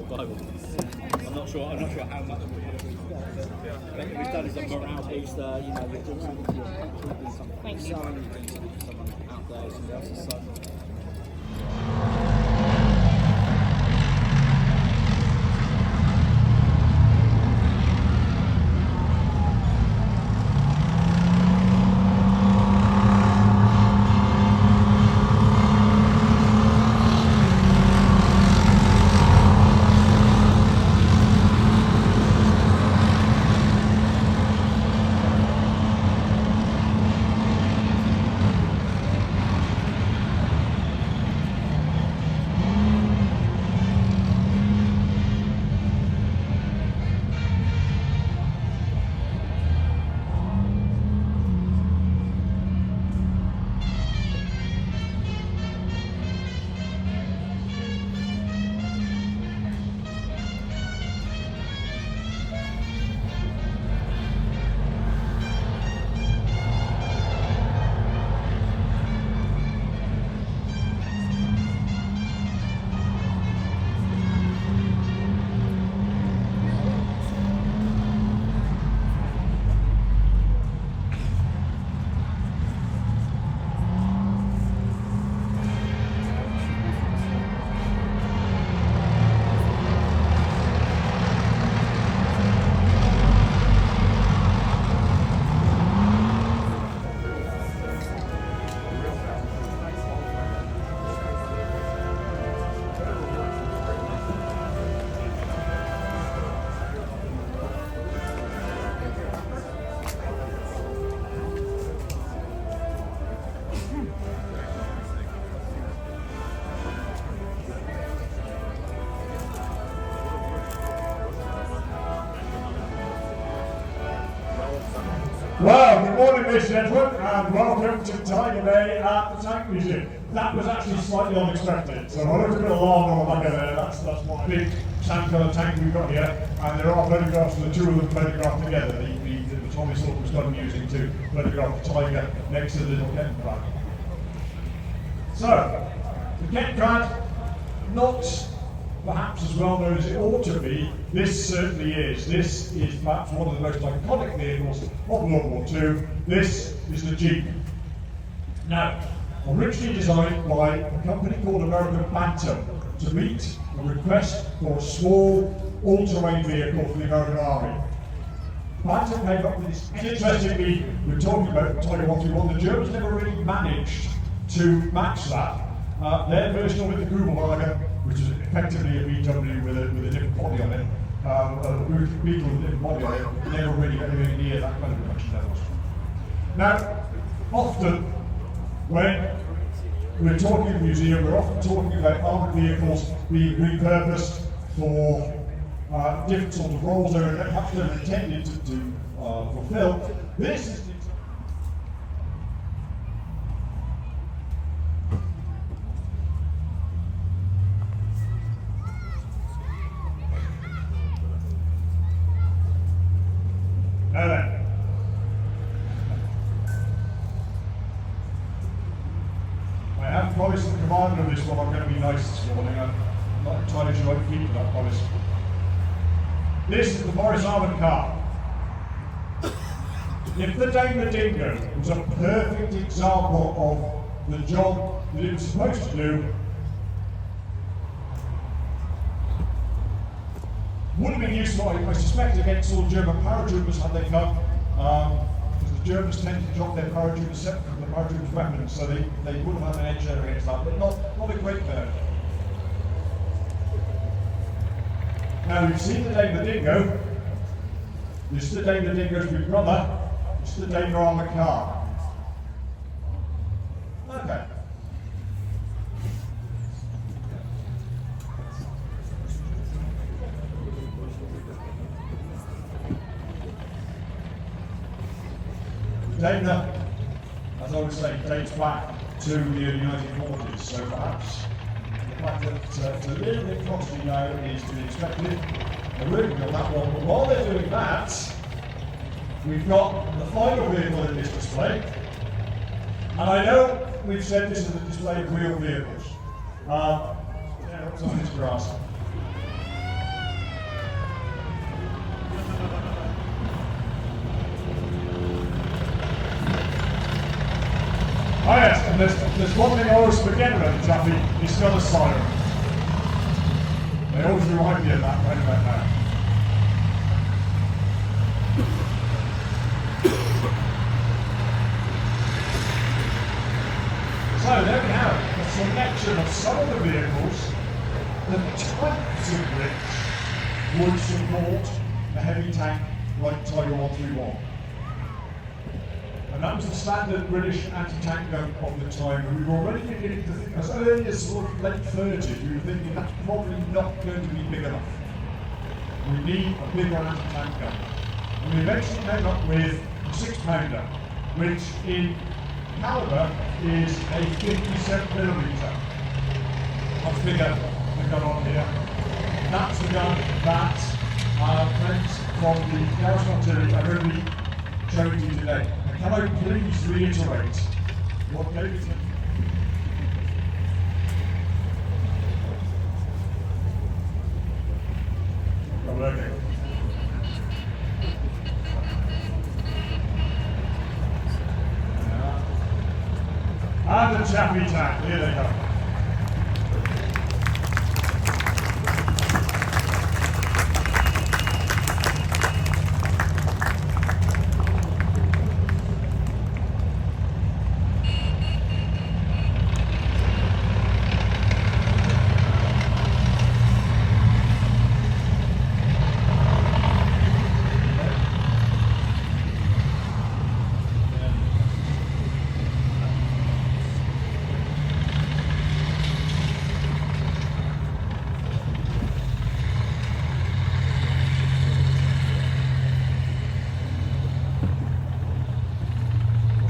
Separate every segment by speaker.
Speaker 1: survival. I'm not sure how much we've done is a morale booster, you know, you're doing something for your country, doing something for your son, you're doing something for someone out there, somebody else's son.
Speaker 2: Well, good morning ladies and gentlemen, and welcome to Tiger Day at the Tank Museum. That was actually slightly unexpected, so I looked a bit alarmed on the back of there. That's my big sand-coloured tank we've got here, and there are photographs of the two of them photographed together. The Tommy Salt was done using to photograph the Tiger next to the little Kent Crab. So, the Kent Crab, not perhaps as well known as it ought to be, this certainly is. This is perhaps one of the most iconic vehicles of World War II. This is the Jeep. Now, originally designed by a company called American Panzer to meet a request for a small all-terrain vehicle for the American Army. Panzer came up with this. Interestingly, we're talking about the Tiger 121. The Germans never really managed to match that. Their version of it, the Gruberwagen, which is effectively a VW with a different body on it, a Beetle with a different body on it, never really got anywhere near that kind of production levels. Now, often when we're talking in the museum, we're often talking about armoured vehicles being repurposed for different sorts of roles they're intended to fulfill. This is now then, I have promised the commander of this one I'm going to be nice this morning. I'm not entirely sure I can keep that promise. This is the Morris armoured car. If the Daimler Dingo was a perfect example of the job that it was supposed to do, would have been useful, I suspect, against all German paratroopers had they come, because the Germans tend to drop their paratroopers separate from the paratroopers' weapons, so they would have had an edge there against that, but not a great benefit. Now we've seen the Daimler Dingo. This is the Daimler Dingo's big brother. This is the Daimler armoured car. Okay. Daimler, as I would say, dates back to the early 1940s, so perhaps the fact that it's a little bit costly now is to be expected. They're working on that one, but while they're doing that, we've got the final vehicle in this display. And I know we've said this is a display of real vehicles. What's on this grass? there's one thing I always forget about the Chappie, it's got a siren. They always remind me of that right about now. So there we have a selection of some of the vehicles, the types of which would support a heavy tank like Tiger 131. And that was the standard British anti-tank gun of the time, and we were already beginning to think, as early as sort of late 30s, we were thinking that's probably not going to be big enough. We need a bigger anti-tank gun. And we eventually came up with a 6-pounder, which in caliber is a 57mm. I'll figure the gun on here. That's the gun that our friends from the Garrison Artillery are going to be showing you today. Can I please reiterate what David said? Not working. And the Chappie tank, here they go.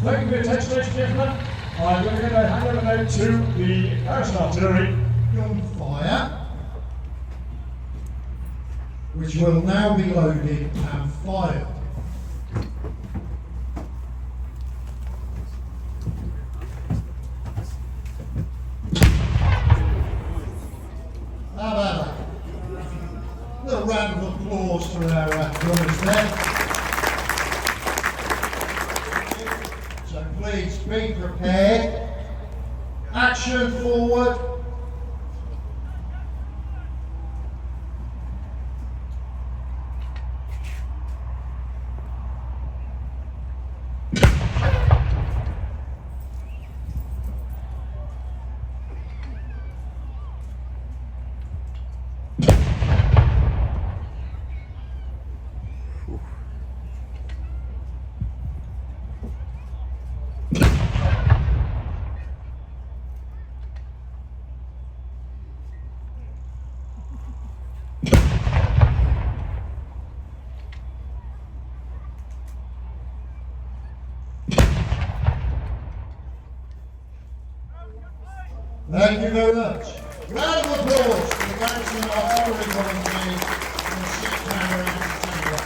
Speaker 2: Thank you for your attention, ladies and gentlemen. I'm going to hand over now to the Garrison Artillery.
Speaker 3: Gunfire, which will now be loaded and fired. How about that? A little round of applause for our runners there. So please be prepared. Action forward. Thank you very much. Round of applause for the Grandstand Artillery volunteers and the 6-pounder anti-tank gun.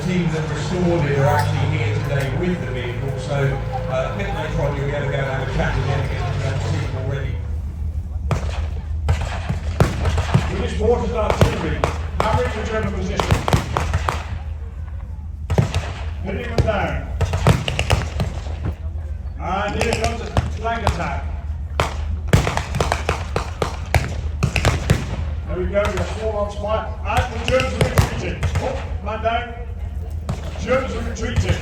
Speaker 4: team that restored it are actually here today with the vehicle, so a bit later on you'll be able to go and have a chat with them again if you haven't seen them already.
Speaker 2: British Mortars and Artillery, hammering the German position. Hitting them down. And here comes a flank attack. There we go, we have small arms fire, and the Germans are retreating. Oh, man down. Germans are retreating.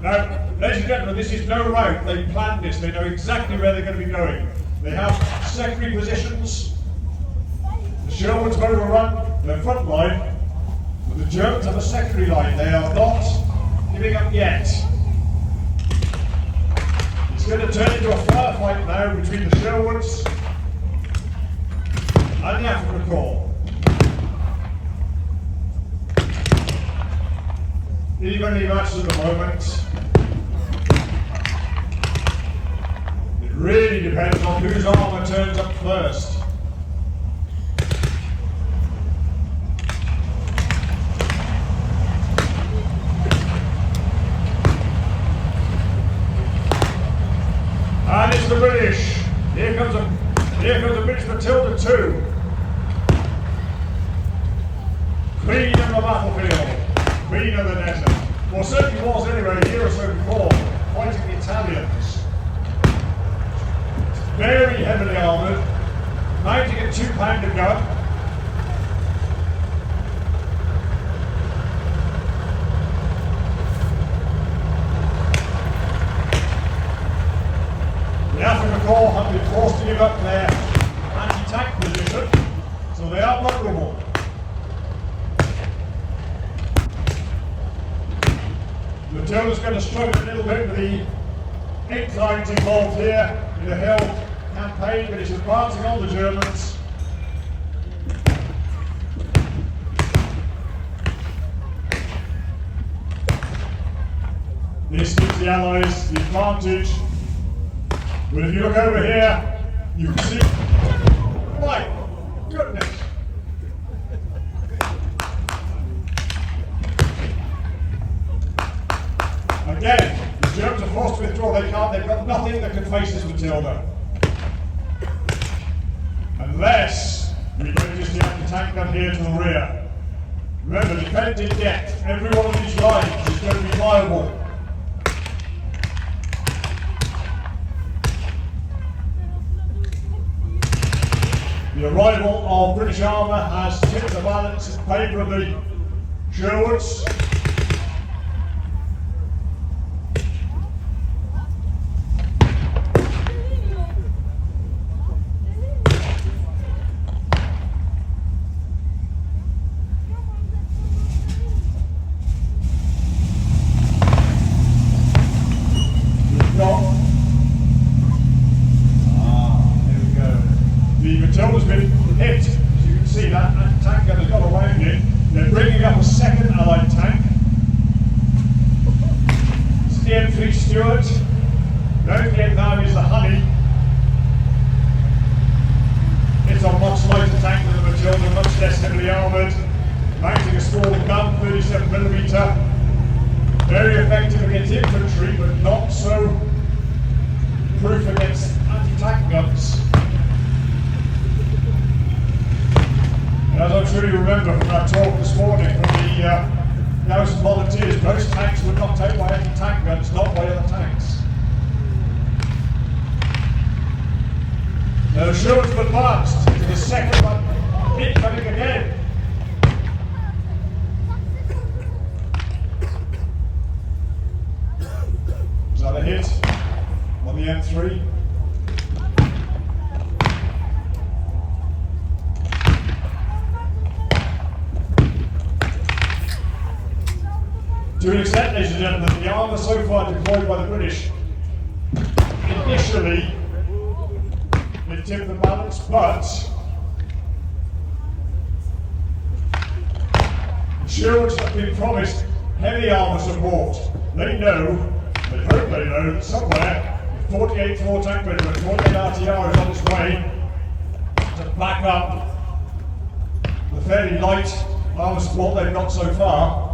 Speaker 2: Now, ladies and gentlemen, this is no rout. They planned this, they know exactly where they're going to be going. They have secondary positions. The Shermans have overrun their front line, but the Germans have a secondary line. They are not giving up yet. It's going to turn into a firefight now between the Shermans and the African Corps. Evenly matched at the moment. It really depends on whose armour turns up first. And it's the British. Here comes the British Matilda 2. Queen of the battlefield, Queen of the desert. Well, certainly was anyway a year or so before, fighting the Italians. Very heavily armoured, mounting a 2-pounder gun. The African Corps have been forced to give up their anti-tank position, so they are vulnerable. Matilda's going to struggle a little bit with the inclines involved here in the hill campaign, but it's advancing on the Germans. This gives the Allies the advantage. But if you look over here, you can see, my goodness. Again, the Germans are forced to withdraw. They've got nothing that can face this Matilda. Unless we go just the anti-tank gun here to the rear. Remember, defend in depth. Every one of these lines is going to be viable. The arrival of British armour has tipped the balance in favour of the Sherwoods. Matilda's been hit, as you can see. That tank gun has got around it. They're bringing up a second Allied tank. It's the M3 Stuart. Mounting it now is the Honey. It's a much lighter tank than the Matilda, much less heavily armoured. Mounting a small gun, 37mm. Very effective against infantry, but not so proof against anti-tank guns. As I'm sure you remember from our talk this morning from the Garrison Volunteers, most tanks were knocked out by anti-tank guns, not by other tanks. Now the Shermans have advanced to the second one, incoming again. Is that a hit on the M3? To an extent, ladies and gentlemen, the armour so far deployed by the British, initially, it tipped the balance, but the Sherwoods have been promised heavy armour support. They know, they hope they know, that somewhere, the 48th Floor Tank Regiment, 48 RTR is on its way to back up the fairly light armour support they've got so far.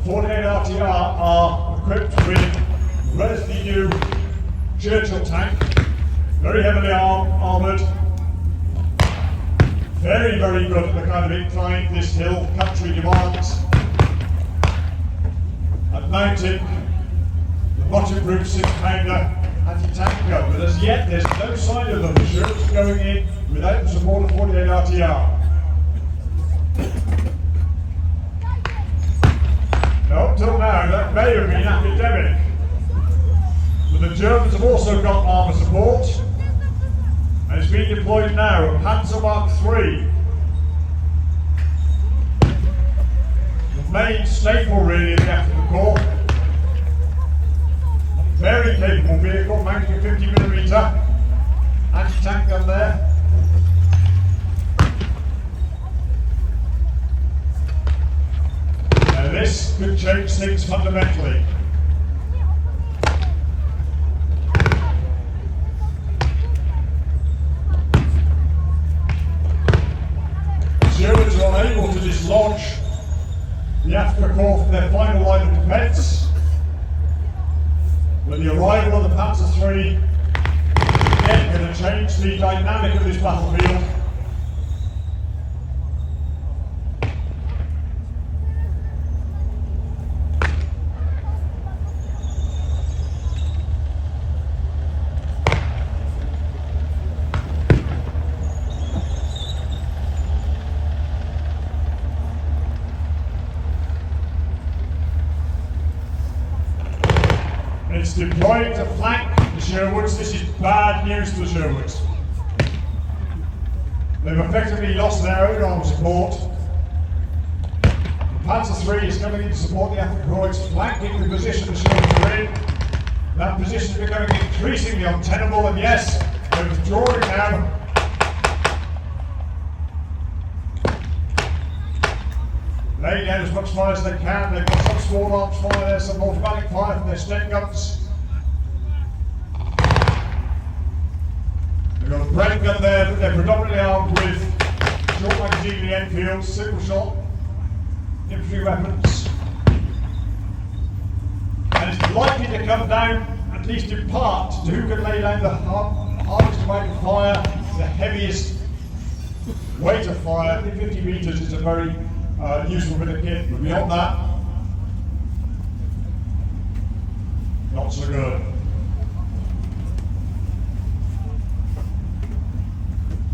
Speaker 2: 48 RTR are equipped with a relatively new Churchill tank, very heavily armoured, very, very good at the kind of incline this hill country demands, and mounting the bottom-proof 6-pounder anti-tank gun. But as yet, there's no sign of them. The Sherman's going in without the support of 48 RTR. Now, up till now, that may have been academic. But the Germans have also got armour support, and it's being deployed now, a Panzer Mark III. The main staple, really, of the African Corps. A very capable vehicle, mounting a 50mm anti-tank gun there. Now this could change things fundamentally. The Germans are unable to dislodge the Afrika Korps from their final line of defence. With the arrival of the Panzer III, again going to change the dynamic of this battlefield. It's deployed to flank the Sherwoods. This is bad news for the Sherwoods. They've effectively lost their own arm support. The Panzer III is coming in to support the Afrika Korps. It's flanking the position the Sherwoods are in. That position is becoming increasingly untenable, and yes, they're withdrawing now. Lay down as much fire as they can. They've got some small arms fire there, some automatic fire from their Sten guns. They've got a Bren gun there, but they're predominantly armed with short magazine Enfields, single shot infantry weapons. And it's likely to come down, at least in part, to who can lay down the hardest amount of fire, the heaviest weight of fire. I think 50 metres is a very useful bit of kit, but beyond that, not so good.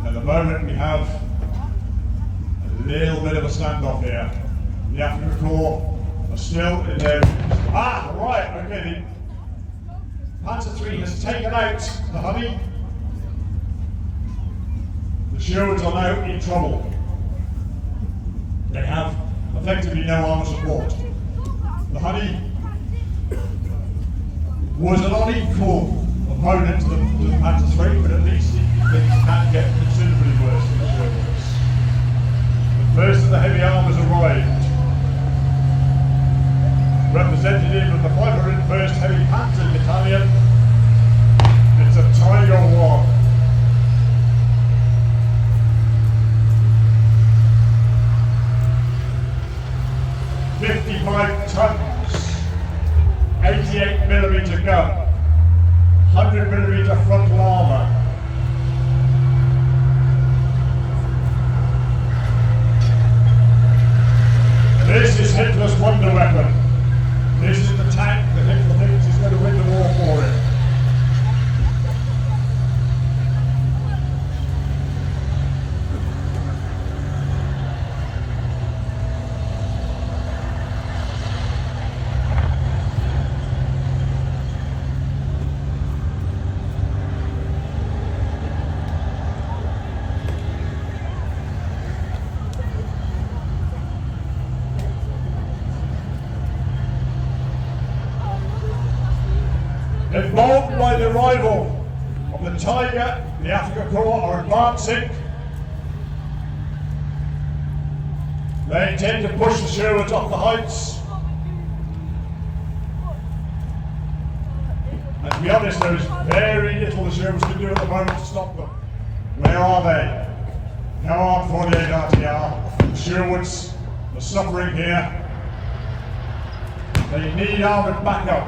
Speaker 2: At the moment, we have a little bit of a standoff here. The Afrika Korps are still in their. Right, okay. The Panzer III has taken out the Honey. The Sherwoods are now in trouble. They have effectively no armour support. The Honey was an unequal opponent to the Panzer III, but at least it can get considerably worse than the Sherwoods. The first of the heavy armours arrived. Representative of the 501st Heavy Panzer Battalion. It's a Tiger 1. 55 tons, 88mm gun, 100mm frontal armour. This is Hitler's wonder weapon. This is the tank that Hitler thinks is going to win the war for him. Involved by the arrival of the Tiger, the Afrika Korps are advancing. They intend to push the Sherwoods off the heights. And to be honest, there is very little the Sherwoods can do at the moment to stop them. Where are they? Now on 48 RTR. The Sherwoods are suffering here. They need armoured backup.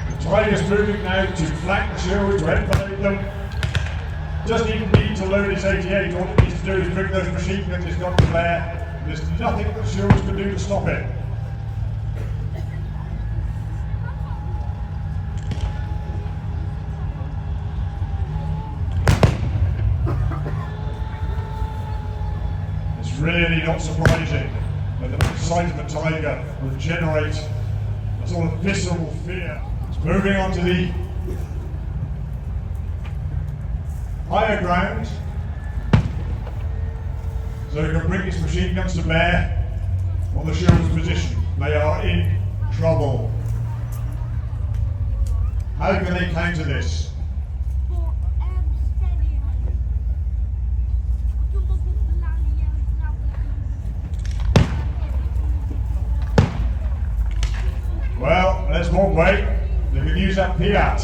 Speaker 2: The Tiger's moving now to flank the Sherwood, to enfilade them. Doesn't even need to load his 88. All it needs to do is bring those machine guns he's got to bear. There's nothing that Sherwood can do to stop it. It's really not surprising that the sight of a tiger will generate a sort of visceral fear. It's moving on to the higher ground, so he can bring his machine guns to bear on the Sherman's position. They are in trouble. How can they counter this? Well, there's one way. They can use that Piat.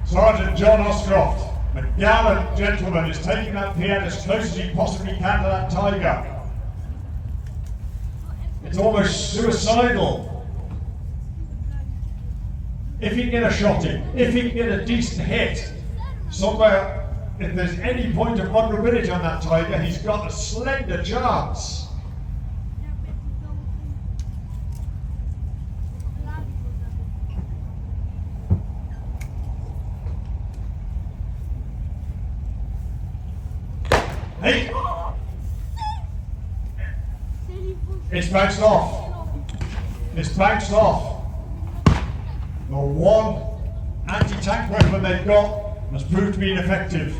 Speaker 2: Sergeant John Oscroft, a gallant gentleman, is taking that Piat as close as he possibly can to that tiger. It's almost suicidal. If he can get a shot in, if he can get a decent hit, somewhere, if there's any point of vulnerability on that tiger, he's got a slender chance. Hey! It's bounced off. It's bounced off. The one anti-tank weapon they've got has proved to be ineffective.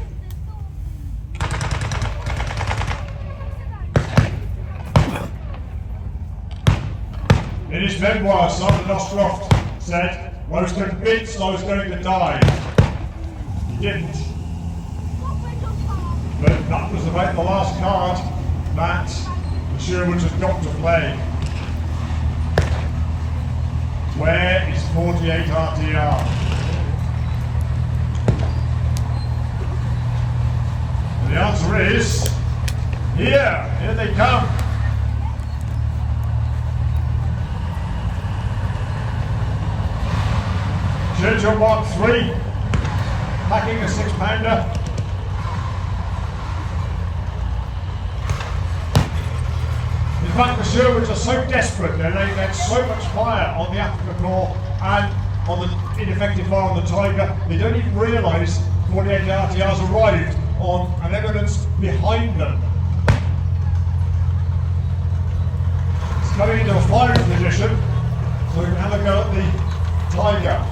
Speaker 2: In his memoir, Sergeant Oscroft said, "I was convinced I was going to die." He didn't. But that was about the last card that the Sherwoods have got to play. Where is 48 RTR? And the answer is here. Here they come. Churchill Mark III, packing a 6-pounder. In fact, the Sherwoods are so desperate that they get so much fire on the Africa Corps and on the ineffective fire on the Tiger, they don't even realise 48 RTRs arrived on an eminence behind them. It's coming into a firing position, so we can have a go at the Tiger.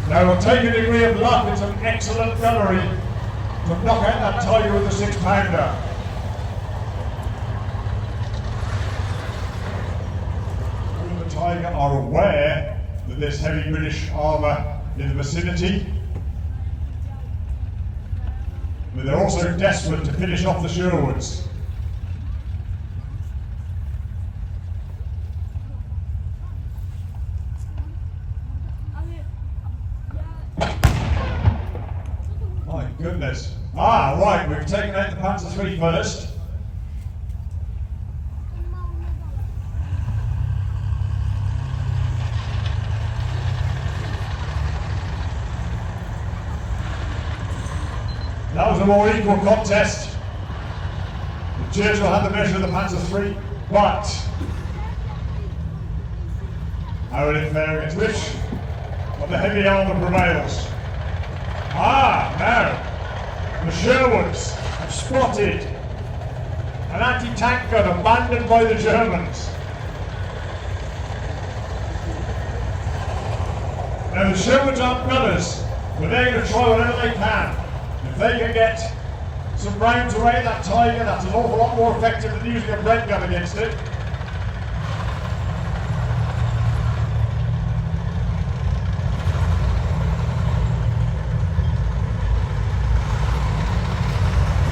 Speaker 2: Now we'll take a degree of luck and some excellent gunnery to knock out that Tiger with a 6-pounder. The Tiger are aware that there's heavy British armour in the vicinity, but they're also desperate to finish off the Sherwoods. My goodness. Ah, right, we've taken out the Panzer III first. That was a more equal contest. The Churchill had the measure of the Panzer III, but how will it fare against which of the heavy armour prevails? Ah, now the Sherwoods have spotted an anti-tank gun abandoned by the Germans. Now the Sherwoods aren't gunners, but they're going to try whatever they can. If they can get some rounds away at that Tiger, that's an awful lot more effective than using a Brent gun against it.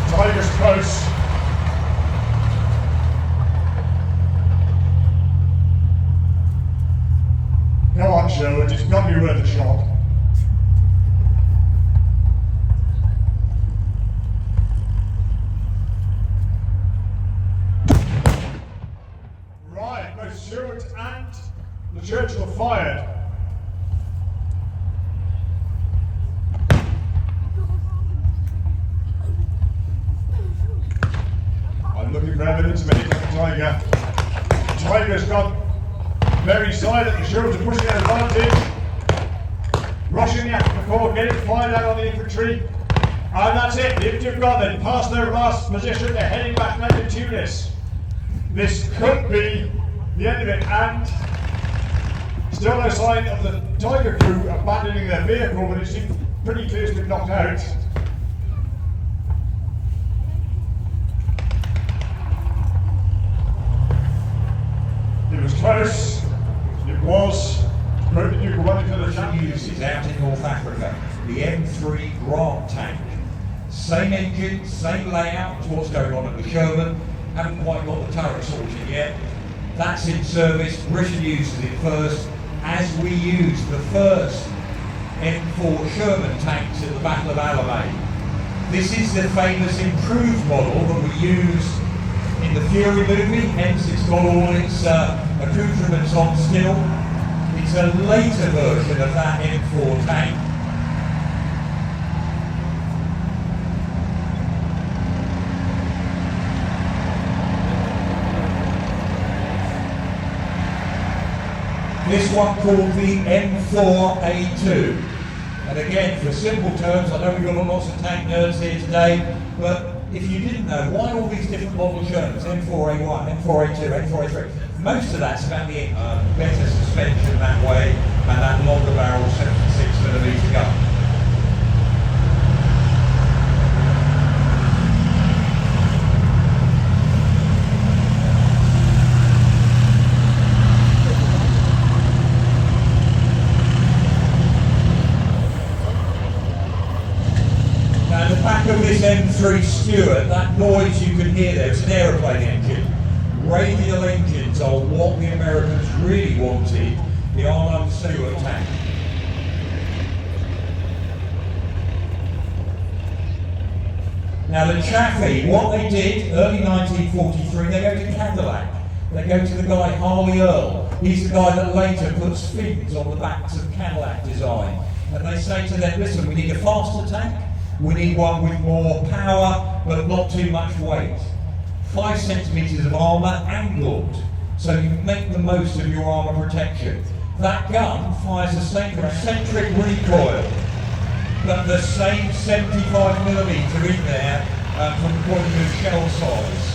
Speaker 2: Tiger's close. evidence of any Tiger. Tiger's got very silent, the Shermans are pushing an advantage. Rushing the African Corps, getting fired out on the infantry. And that's it, the infantry have gone, they've passed their last position, they're heading back now to Tunis. This could be the end of it, and still no sign of the Tiger crew abandoning their vehicle, but it seems pretty clear it's been knocked out. It was close, it was. Broke the Duke of Wellington the champions.
Speaker 4: Uses out in North Africa, the M3 Grant tank. Same engine, same layout as what's going on at the Sherman. Haven't quite got the turret sorted yet. That's in service. Britain uses it first, as we used the first M4 Sherman tanks at the Battle of Alamein. This is the famous improved model that we used in the Fury movie, hence it's got all its accoutrements on still. It's a later version of that M4 tank. This one called the M4A2. And again, for simple terms, I know we've got lots of tank nerds here today, but if you didn't know, why all these different model Shermans, M4A1, M4A2, M4A3? Most of that's about the better suspension that way and that longer barrel 76mm gun. Now the back of this M3 Stuart, that noise you can hear there, it's an aeroplane engine. Radial engines are what the Americans really wanted, the Arnold Stuart tank. Now the Chaffee, what they did, early 1943, they go to Cadillac. They go to the guy Harley Earl. He's the guy that later puts fins on the backs of Cadillac design. And they say to them, listen, we need a faster tank, we need one with more power, but not too much weight. 5 centimetres of armour angled, so you make the most of your armour protection. That gun fires the same concentric recoil, but the same 75mm in there from the point of view of shell size.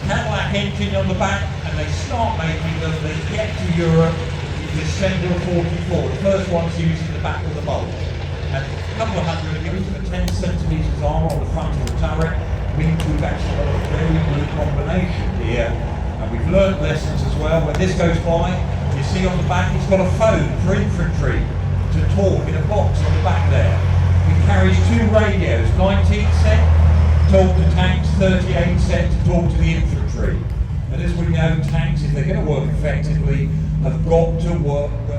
Speaker 4: Cadillac engine on the back, and they start making them, they get to Europe in December of 44. The first one's used in the back of the bulge. And a couple of hundred, you put 10 centimetres armour on the front of the turret, means we've actually got a very good combination here, and we've learnt lessons as well. When this goes by, you see on the back it's got a phone for infantry to talk in a box on the back there. It carries 2 radios, 19 set talk to tanks, 38 set to talk to the infantry. And as we know, tanks, if they're going to work effectively, have got to work well